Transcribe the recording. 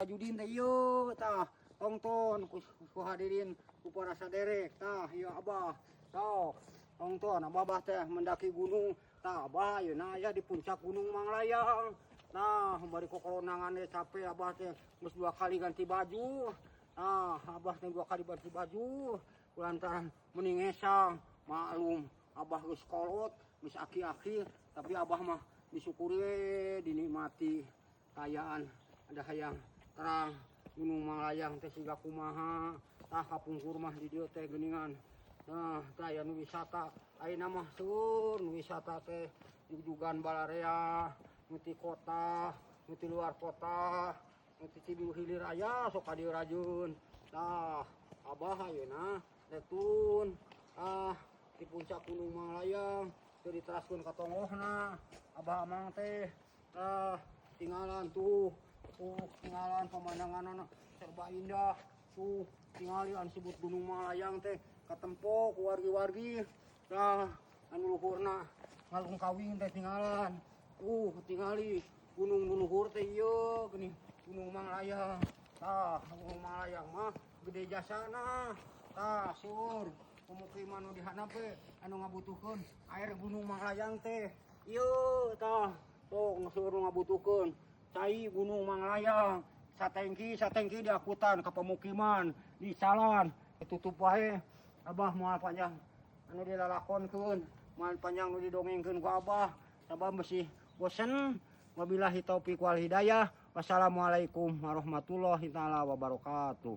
Tajudin teh ieu tah tongton ku hadirin ku para saderek tah ieu Abah sok tongton Abah teh mendaki gunung tah Abah ayeuna aya di puncak Gunung Manglayang. Nah bari kokolonangan teh capek Abah teh geus 2 kali ganti baju. Nah Abah teh 2 kali ganti baju kulantaran mending esang maklum Abah geus kolot geus aki-aki tapi Abah mah disyukuri dinikmati kayaan ada hayang terang Gunung Manglayang teh siga kumaha tah kapungkur mah di dieu teh geuningan. Nah tah aya nu wisata ayeuna mah seueur nu wisata teh jujugan balarea nu ti kota nu ti luar kota nu ti Cibiu Hilir aya sok ka dieu rajeun. Tah Abah ayeuna letun di puncak Gunung Manglayang teu diteraskeun ka tongohna. Abah amang teh tinggalan tuh tinggalan pemandangan serba indah tuh tingali anu disebut Gunung Manglayang teh katempo ku wargi-wargi. Nah anu luhurna ngalung kawing teh tinggalan tingali gunung nu luhur teh ieu geuning Gunung Manglayang. Tah Gunung Manglayang mah gede jasana tah seueur pemukiman nu di hanape anu ngabutuhkeun air Gunung Manglayang teh ieu tah sok seueur nu ngabutuhkeun cai Gunung Manglayang satengki diakutan ka pemukiman di jalan tutup wae. Abah moal panjang anu dilalakonkeun moal panjang nu didongengkeun ku Abah sabab masih bosen. Wabillahi taufiq wal hidayah. Wassalamualaikum warahmatullahi taala wabarakatuh.